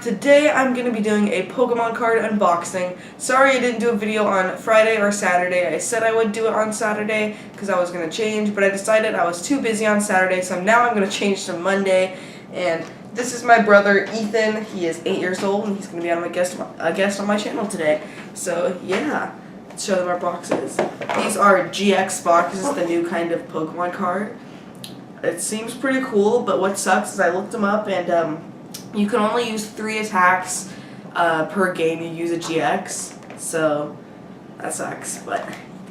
Today I'm going to be doing a Pokemon card unboxing. Sorry I didn't do a video on Friday or Saturday. I said I would do it on Saturday because I was going to change, but I decided I was too busy on Saturday, so now I'm going to change to Monday. And this is my brother Ethan. He is 8 years old and he's going to be on a guest on my channel today. So yeah, let's show them our boxes. These are GX boxes, the new kind of Pokemon card. It seems pretty cool, but what sucks is I looked them up and you can only use 3 attacks per game you use a GX, so that sucks. But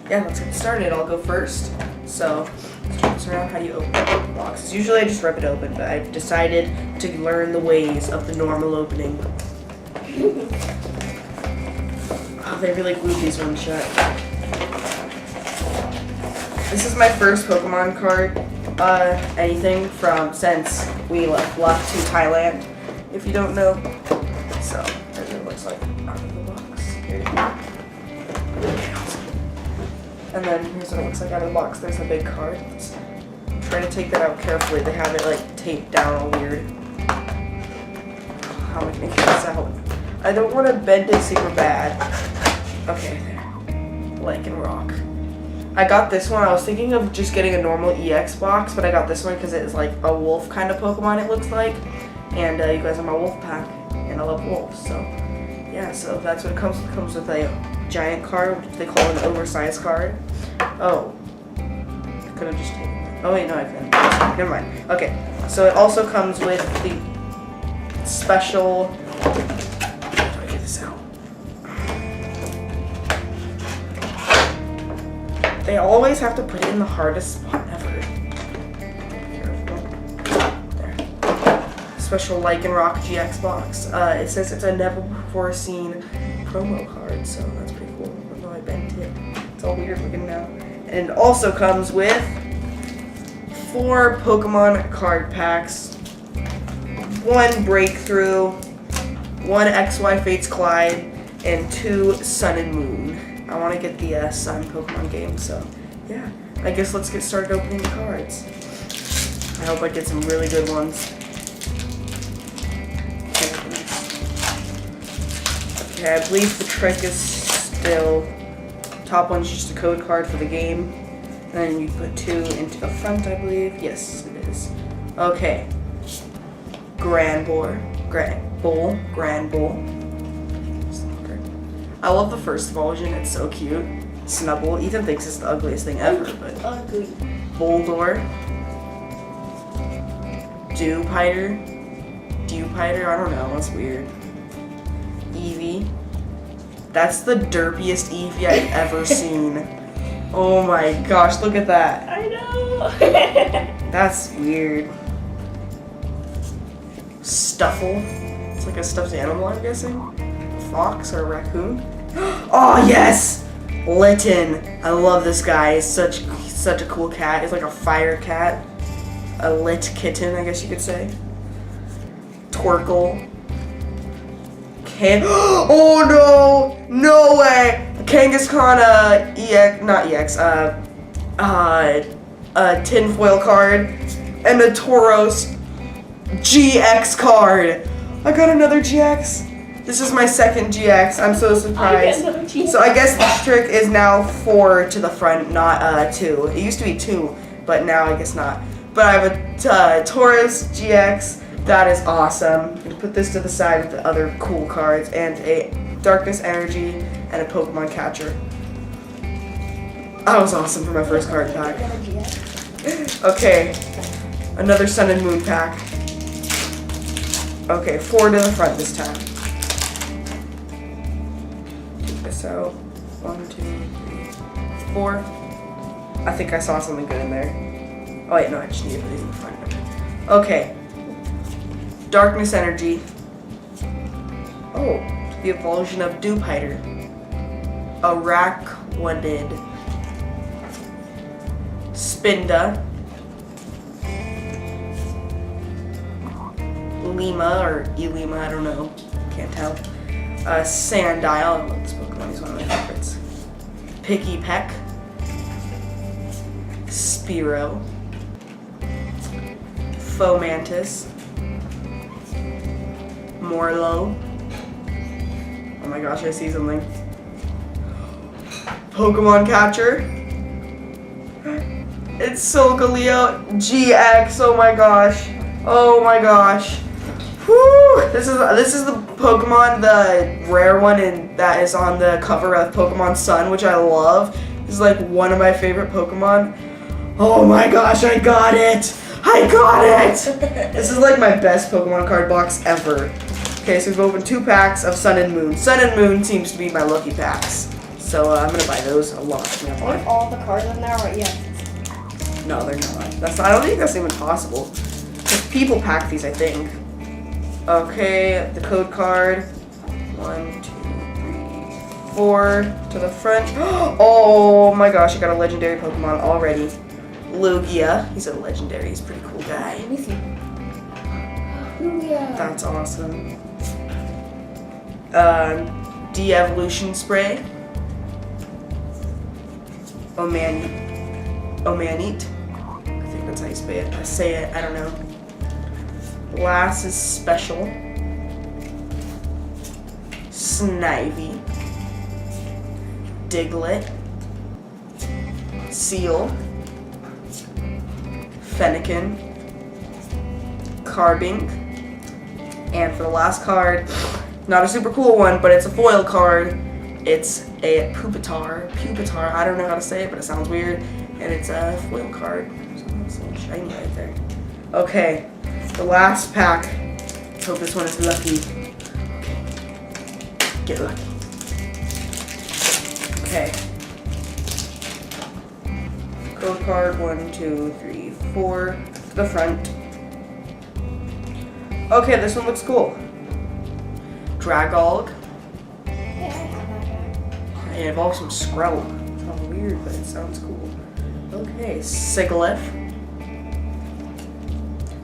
yeah, let's get started. I'll go first. So let's turn this around. How do you open boxes? Usually I just rip it open, but I've decided to learn the ways of the normal opening. Oh, they really glued these ones shut. This is my first Pokemon card, anything since we left to Thailand. If you don't know. So, that's what it looks like out of the box. Here you go. And then here's what it looks like out of the box. There's a big card. Let's try to take that out carefully. They have it like taped down all weird. How am I gonna get this out? I don't want to bend it super bad. Okay, there. Lycan Rock. I got this one. I was thinking of just getting a normal EX box, but I got this one because it's like a wolf kind of Pokemon, it looks like. And you guys are my wolf pack, and I love wolves, so yeah, so that's what it comes with. It comes with a giant card, which they call an oversized card. Oh, I could have just taken it. Oh wait, no, I couldn't. Never mind. Okay, so it also comes with the special, how do I get this out? They always have to put it in the hardest spot ever. Special Lycan Rock GX box. It says it's a never before seen promo card, so that's pretty cool. Although I bent it, it's all weird looking now. And it also comes with 4 Pokemon card packs, 1 Breakthrough, 1 XY Fates Collide, and 2 Sun and Moon. I want to get the Sun Pokemon game, so yeah. I guess let's get started opening the cards. I hope I get some really good ones. Okay, I believe the trick is still, top one's just a code card for the game, and then you put 2 into the front, I believe. Yes, it is. Okay. Grand Bull. I love the first version, it's so cute. Snubbull. Ethan thinks it's the ugliest thing ever, but ugly. Boldor. Dewpider, I don't know, that's weird. Eevee. That's the derpiest Eevee I've ever seen. Oh my gosh, look at that. I know. That's weird. Stuffle. It's like a stuffed animal, I'm guessing. A fox or a raccoon. Oh yes! Litten. I love this guy. He's such a cool cat. He's like a fire cat. A lit kitten, I guess you could say. Torkoal. Oh no! No way! Kangaskhan tinfoil card, and a Tauros GX card. I got another GX. This is my second GX. I'm so surprised. So I guess the trick is now 4 to the front, not 2. It used to be 2, but now I guess not. But I have a Tauros GX. That is awesome. You can put this to the side with the other cool cards, and a Darkness Energy and a Pokemon Catcher. That was awesome for my first card pack. Okay, another Sun and Moon pack. Okay, 4 to the front this time. Take this out. 1, 2, 3, 4. I think I saw something good in there. Oh wait, no, I just need to put these in the front. Okay. Darkness Energy. Oh, the evolution of Dewpider. Araquanid. Spinda. Lima or Elima, I don't know. Can't tell. Sandile. I love this Pokemon, he's one of my favorites. Picky Peck. Spearow. Fomantis. Morlo. Oh my gosh, I see something. Pokemon Catcher. It's Solgaleo GX. Oh my gosh. Oh my gosh. Whew. This is the Pokemon, the rare one, and that is on the cover of Pokemon Sun, which I love. This is like one of my favorite Pokemon. Oh my gosh, I got it! I got it! This is like my best Pokemon card box ever. Okay, so we've opened 2 packs of Sun and Moon. Sun and Moon seems to be my lucky packs. So I'm gonna buy those a lot. Aren't all the cards in there right yet? No, they're not. I don't think that's even possible. Because people pack these, I think. Okay, the code card. 1, 2, 3, 4 to the front. Oh my gosh, I got a legendary Pokemon already. Lugia. He's a legendary. He's a pretty cool guy. Let me see. Lugia. That's awesome. De-evolution spray. Omanite. I think that's how you say it. I don't know. Last is special. Snivy. Diglett. Seal. Fennekin. Carbink. And for the last card, not a super cool one, but it's a foil card. It's a Pupitar. I don't know how to say it, but it sounds weird. And it's a foil card. So shiny right there. Okay, the last pack. Hope this one is lucky. Okay. Get lucky. Okay. Code card 1, 2, 3, 4 to the front. Okay, this one looks cool. Dragolg. It involves some Scrub. It sounds weird, but it sounds cool. Okay, Sigilyph.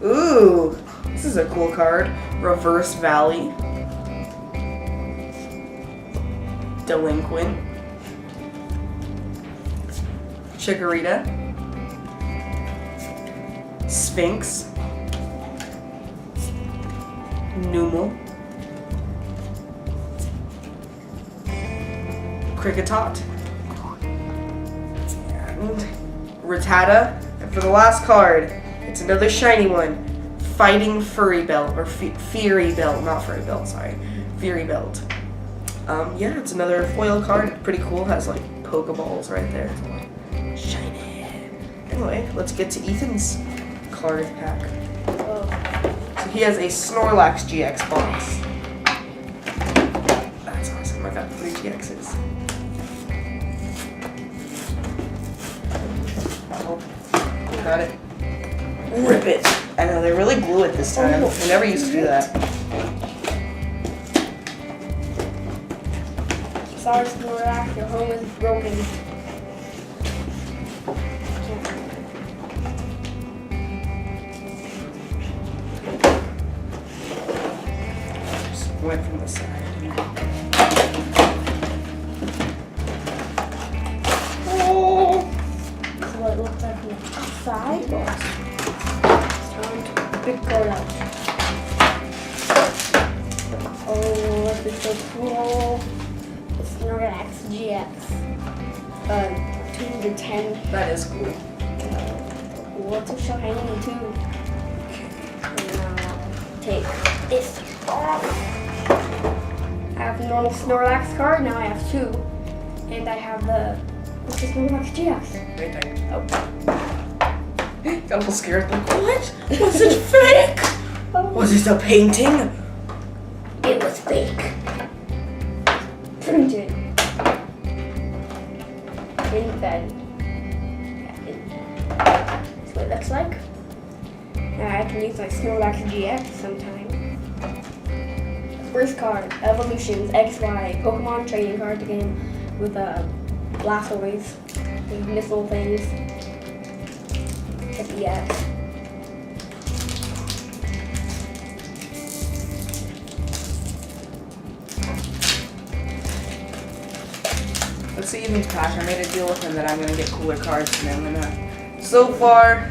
Ooh, this is a cool card. Reverse Valley. Delinquent. Chikorita. Sphinx. Numel. Kricketot, and Rattata, and for the last card, it's another shiny one, Fighting Furry Belt, or Fury Belt, not Furry Belt, sorry, Fury Belt. Yeah, it's another foil card, pretty cool, has like Pokeballs right there, so shiny. Anyway, let's get to Ethan's card pack. So he has a Snorlax GX box. That's awesome, I got 3 GXs. Got it. Rip it. I know, they really glue it this time. I never used to do that. Sorry, Snorlax, your home is broken. Just went from the side. What it looks like from the side. Big card out. Oh, this is so cool. It's Snorlax GX. 2 to 10. That is cool. What's a shiny too? Take this off. I have the normal Snorlax card. Now I have 2, and I have the Snorlax GX. Right there. Oh. Got a little scared, like, what? Was it fake? Was it a painting? It was fake. Printed. In bed. That's what it looks like. Now I can use my Snorlax GX sometime. First card, Evolutions XY Pokemon trading card game with Blastoise, these missile things. At the end. Let's see Ethan's pack. I made a deal with him that I'm going to get cooler cards than him. So far,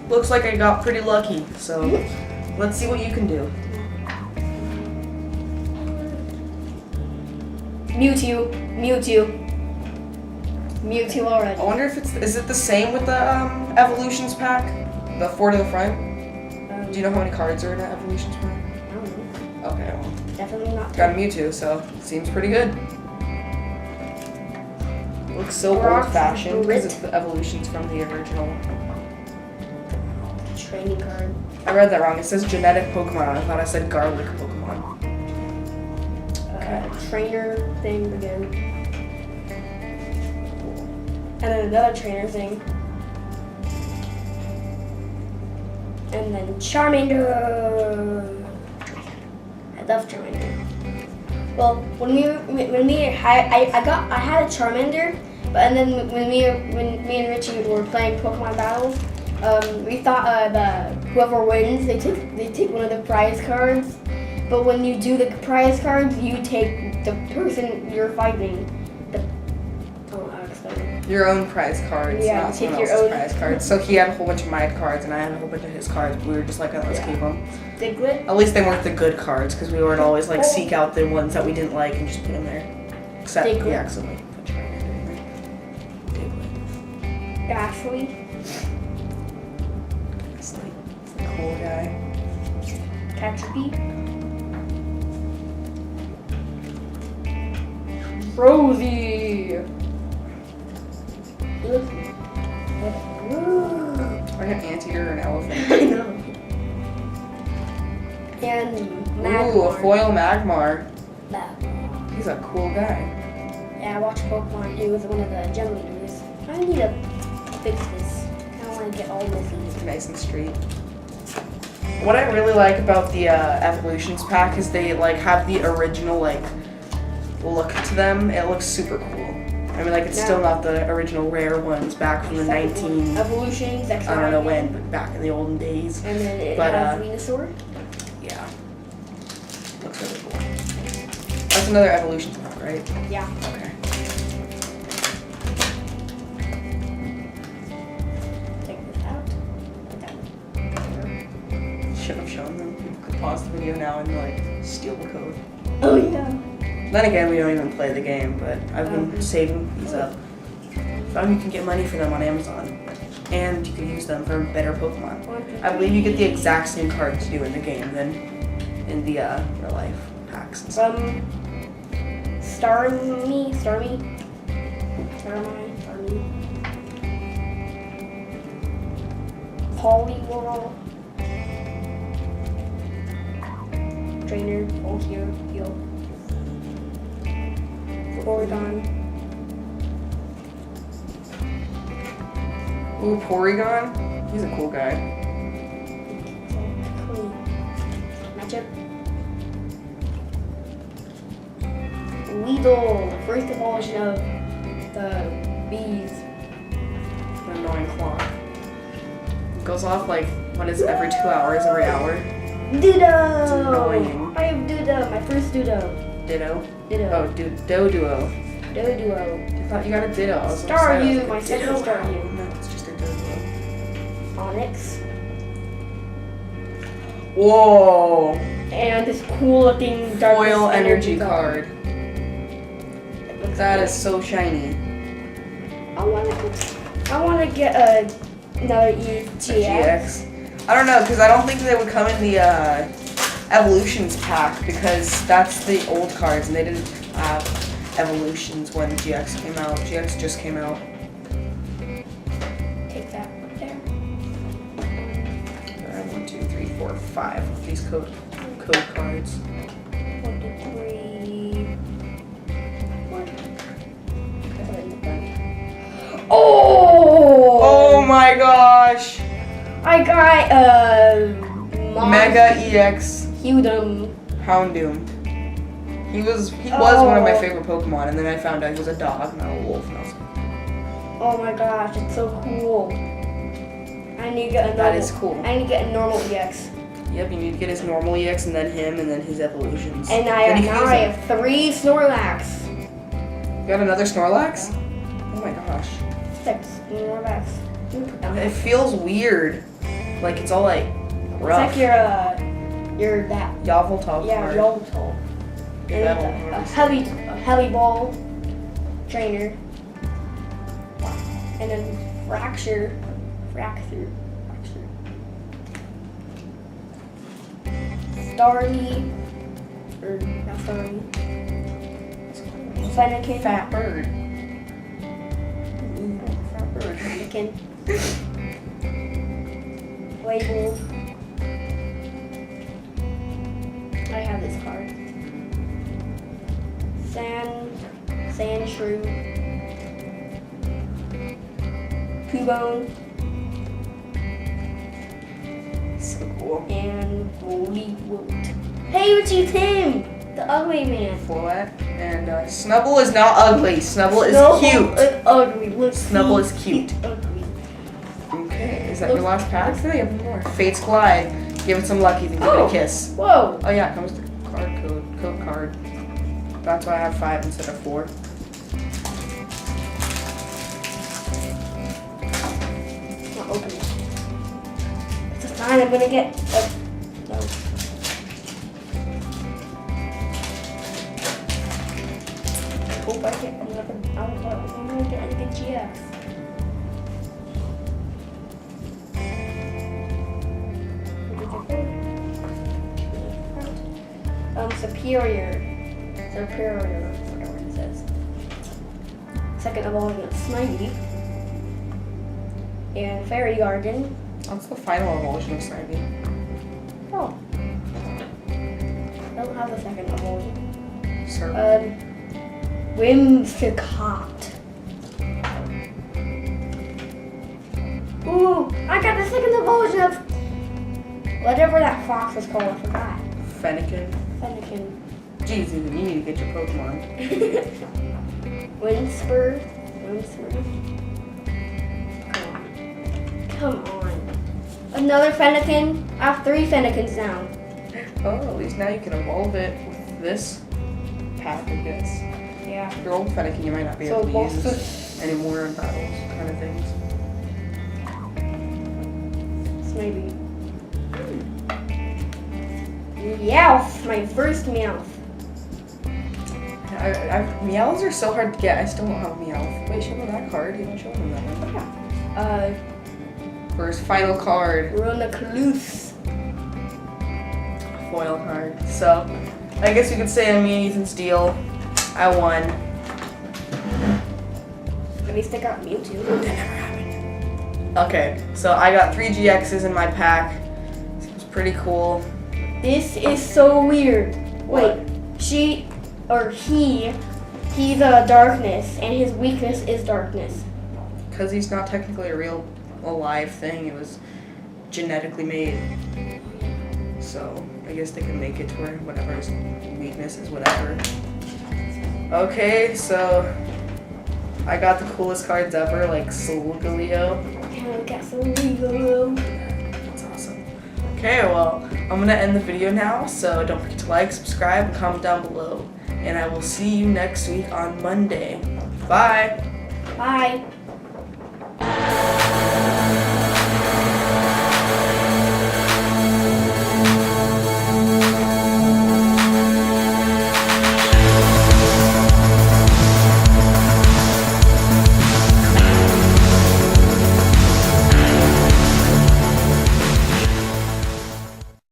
looks like I got pretty lucky. So, let's see what you can do. Mewtwo already. I wonder if is it the same with the evolutions pack? The 4 to the front? Do you know how many cards are in an evolutions pack? I don't know. Okay, well. Definitely not. Got a Mewtwo, so seems pretty good. Looks so Rock old-fashioned because Grit. it's the evolutions from the original. Training card. I read that wrong. It says genetic Pokemon. I thought I said garlic Pokemon. Trainer thing again. And then another trainer thing. And then Charmander. I love Charmander. Well, when me I had a Charmander, but and then when me and Richie were playing Pokemon battles, we thought whoever wins they take one of the prize cards. But when you do the prize cards, you take the person you're fighting. Your own prize cards, Yeah, not take someone your else's own. prize cards. So he had a whole bunch of my cards, and I had a whole bunch of his cards. But we were just like, oh, let's keep them. Diglett. At least they weren't the good cards, because we would always like seek out the ones that we didn't like and just put them there. Except we Diglett. accidentally put Charmander in there. Diglett. Ashley. It's like a cool guy. Caterpie. Rosie. He looks Like an anteater or an elephant. I know. And Magmar. Ooh, a foil Magmar. Magmar. He's a cool guy. Yeah, I watched Pokemon. He was one of the gym leaders. I need to fix this. I don't want to get all messy. Nice and straight. What I really like about the evolutions pack is they like have the original like look to them. It looks super cool. I mean, like it's still not the original rare ones back from the 19. Evolutions. I don't know when, but back in the olden days. And then it But, has Venusaur. Yeah. Looks really cool. That's another evolutions pack, right? Yeah. Okay. Take this out. Put that. Should have shown them. People could pause the video now and like steal the code. Oh yeah. Then again, we don't even play the game, but I've been saving these up. Found you can get money for them on Amazon, and you can use them for better Pokemon. I believe you get the exact same cards you do in the game than in the real life packs and stuff. Starmie. Poliwhirl. Trainer, Voltier, Heal. Porygon. Ooh, Porygon. He's a cool guy. Matchup. Weedle, first evolution of the bees. An annoying clock. It goes off like, what is it, every 2 hours, every hour? Ditto! It's annoying. I have Ditto, my first Ditto. Ditto? Ditto. Oh, Doduo. Doduo. I thought you got a Ditto. I was so Staryu, excited. I was my like, second Ditto. Staryu. No, it's just a Doduo. Onyx. Whoa! And this cool looking Foil energy card. It looks That cool. is so shiny. I wanna get another EGX. GX. I don't know, because I don't think they would come in the evolutions pack, because that's the old cards and they didn't have evolutions when GX came out. GX just came out. Take that there. There are 1, 2, 3, 4, 5 of these code cards. 1, 2, 3. 1. Oh! Oh my gosh! I got Mega EX Houndoom. Houndoom. He was one of my favorite Pokemon, and then I found out he was a dog, not a wolf, and I was like, Oh my gosh, it's so cool. I need to get a normal. that is cool. I need to get a normal EX. Yep, you need to get his normal EX, and then him, and then his evolutions. And Then you can use I them. have 3 Snorlax. You got another Snorlax? Oh my gosh. 6 Snorlax. It feels weird. Like it's all like rough. It's like your that. Yveltal Yeah, card. Yoltol. And a heavy ball trainer. And then fracture. Starly. Or not Starly. Fennekin. Fat bird. Fat bird. Fennekin. Label. I have this card. Sand Shrew. Cubone. So cool. And Woolly Woot. Hey, Richie, him! The ugly man. Follett. And Snubble is not ugly. Snubble is cute. Is ugly. Look, Snubble is cute. It's ugly. Okay, is that your last pack? No, you have more. Fates Glide. Give it some lucky and give it a kiss. Whoa. Oh yeah, it comes with the code card. That's why I have 5 instead of 4. Not open it. It's a sign I'm gonna get. No. I hope I get another. I'm gonna get a good GX. Superior, forget what it says. Second of all, we got Snivy and Fairy Garden. That's the final evolution of Snivy. Oh, I don't have the second evolution. Sir. Whimsicott. Ooh, I got the second evolution of whatever that fox was called. I forgot. Fennekin. Jeez, you need to get your Pokemon. Windspur. Come on. Another Fennekin. I have 3 Fennekins now. Oh, at least now you can evolve it with this pack, I guess. Yeah. Your old Fennekin you might not be able to use anymore in battles, kind of things. Maybe. Meowth, my first Meowth. Meows are so hard to get. I still don't have a Meowth. Wait, show me that card. You haven't shown me that one. Yeah. First final card. Runacluse. Foil card. So, I guess you could say on me and Ethan's deal, I won. Let me stick out Mewtwo. That never happened. Okay, so I got 3 GXs in my pack. Seems pretty cool. This is so weird. Wait, he's a darkness, and his weakness is darkness. Because he's not technically a real alive thing, it was genetically made. So I guess they can make it to where whatever his weakness is, whatever. Okay, so I got the coolest cards ever, like Solgaleo. Yeah, I got Solgaleo. That's awesome. Okay, well, I'm gonna end the video now, so don't forget to like, subscribe, and comment down below. And I will see you next week on Monday. Bye! Bye!